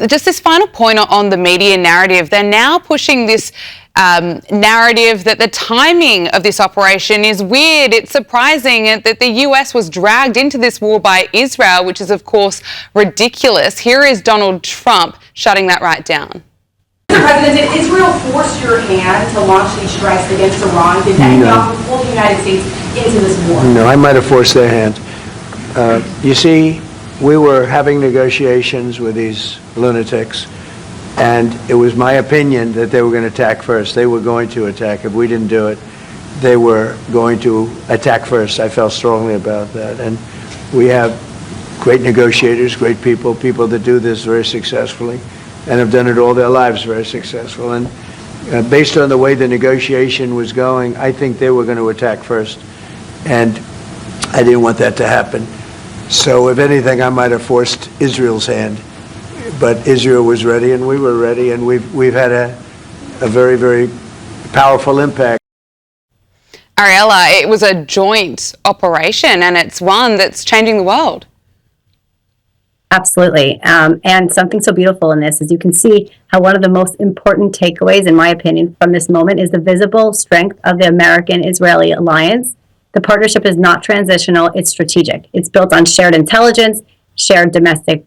Just this final point on the media narrative, they're now pushing this narrative that the timing of this operation is weird. It's surprising that the US was dragged into this war by Israel, which is, of course, ridiculous. Here is Donald Trump shutting that right down. Mr. President, did Israel force your hand to launch these strikes against Iran? Did Netanyahu pull the United States into this war? No, I might have forced their hand. You see, we were having negotiations with these lunatics, and it was my opinion that they were going to attack first. They were going to attack. If we didn't do it, they were going to attack first. I felt strongly about that. And we have great negotiators, great people that do this very successfully and have done it all their lives very successful. And based on the way the negotiation was going, I think they were going to attack first. And I didn't want that to happen. So if anything, I might have forced Israel's hand. But Israel was ready, and we were ready, and we've had a very, very powerful impact. Ariella, it was a joint operation, and it's one that's changing the world. Absolutely. And something so beautiful in this is you can see how one of the most important takeaways, in my opinion, from this moment is the visible strength of the American-Israeli alliance. The partnership is not transitional, it's strategic. It's built on shared intelligence, shared domestic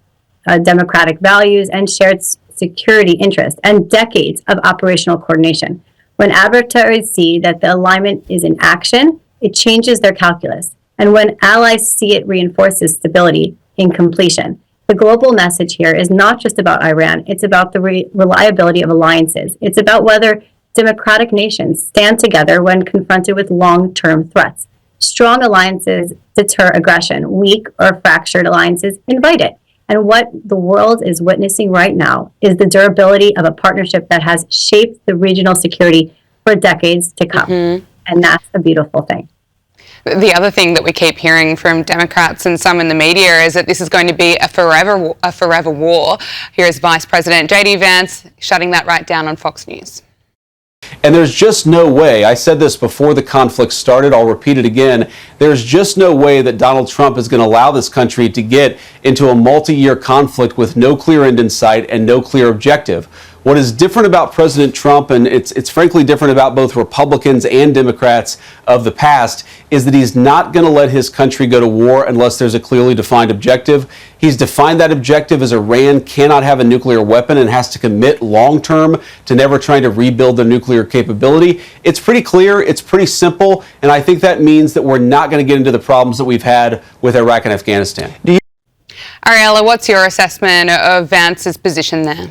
democratic values, and shared security interests, and decades of operational coordination. When adversaries see that the alignment is in action, it changes their calculus. And when allies see it reinforces stability in completion. The global message here is not just about Iran, it's about the reliability of alliances. It's about whether democratic nations stand together when confronted with long-term threats. Strong alliances deter aggression. Weak or fractured alliances invite it. And what the world is witnessing right now is the durability of a partnership that has shaped the regional security for decades to come. And that's a beautiful thing. The other thing that we keep hearing from Democrats and some in the media is that this is going to be a forever war. Here's Vice President J.D. Vance shutting that right down on Fox News. And there's just no way, I said this before the conflict started, I'll repeat it again, there's just no way that Donald Trump is going to allow this country to get into a multi-year conflict with no clear end in sight and no clear objective. What is different about President Trump, and it's frankly different about both Republicans and Democrats of the past, is that he's not going to let his country go to war unless there's a clearly defined objective. He's defined that objective as Iran cannot have a nuclear weapon and has to commit long-term to never trying to rebuild their nuclear capability. It's pretty clear, it's pretty simple, and I think that means that we're not going to get into the problems that we've had with Iraq and Afghanistan. Ariella, what's your assessment of Vance's position there?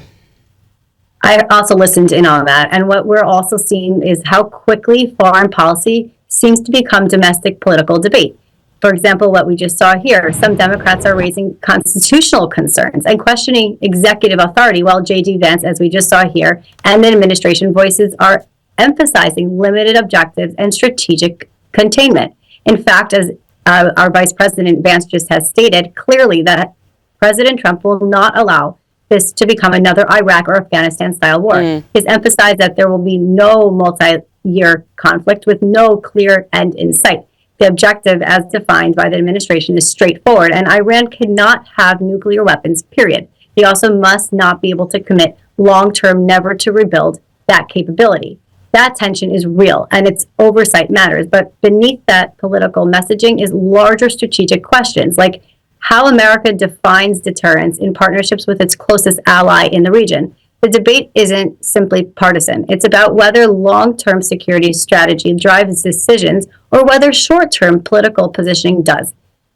I also listened in on that. And what we're also seeing is how quickly foreign policy seems to become domestic political debate. For example, what we just saw here, some Democrats are raising constitutional concerns and questioning executive authority, while J.D. Vance, as we just saw here, and the administration voices are emphasizing limited objectives and strategic containment. In fact, as our Vice President Vance just has stated clearly, that President Trump will not allow this to become another Iraq or Afghanistan-style war. He's emphasized that there will be no multi-year conflict with no clear end in sight. The objective, as defined by the administration, is straightforward, and Iran cannot have nuclear weapons, period. They also must not be able to commit long-term never to rebuild that capability. That tension is real, and its oversight matters, but beneath that political messaging is larger strategic questions, like how America defines deterrence in partnerships with its closest ally in the region. The debate isn't simply partisan. It's about whether long-term security strategy drives decisions or whether short-term political positioning does.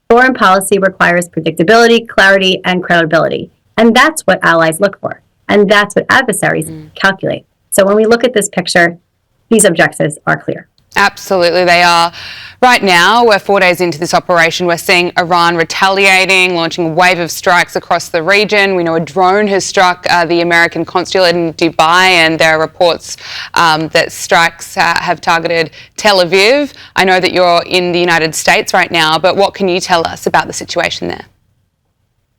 Foreign policy requires predictability, clarity, and credibility. And that's what allies look for. And that's what adversaries calculate. So when we look at this picture, these objectives are clear. Absolutely, they are. Right now, we're 4 days into this operation. We're seeing Iran retaliating, launching a wave of strikes across the region. We know a drone has struck the American consulate in Dubai, and there are reports that strikes have targeted Tel Aviv. I know that you're in the United States right now, but what can you tell us about the situation there?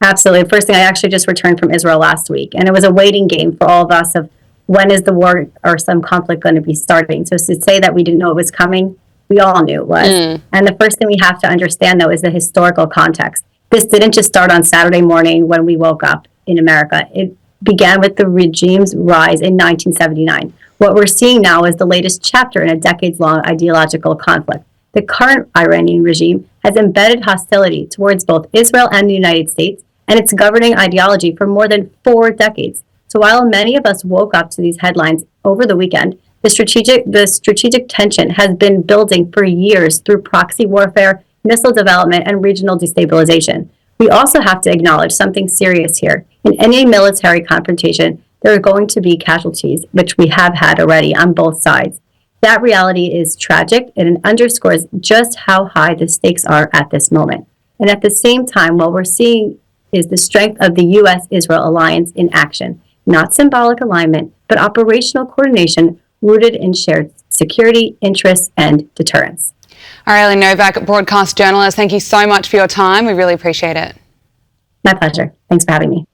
Absolutely. First thing, I actually just returned from Israel last week, and it was a waiting game for all of us of when is the war or some conflict going to be starting. So to say that we didn't know it was coming, we all knew it was. And the first thing we have to understand, though, is the historical context. This didn't just start on Saturday morning when we woke up in America. It began with the regime's rise in 1979. What we're seeing now is the latest chapter in a decades-long ideological conflict. The current Iranian regime has embedded hostility towards both Israel and the United States and its governing ideology for more than 4 decades. So while many of us woke up to these headlines over the weekend, the strategic tension has been building for years through proxy warfare, missile development, and regional destabilization. We also have to acknowledge something serious here. In any military confrontation, there are going to be casualties, which we have had already on both sides. That reality is tragic, and it underscores just how high the stakes are at this moment. And at the same time, what we're seeing is the strength of the U.S.-Israel alliance in action, not symbolic alignment, but operational coordination rooted in shared security, interests, and deterrence. Arielle Novak, broadcast journalist, thank you so much for your time. We really appreciate it. My pleasure. Thanks for having me.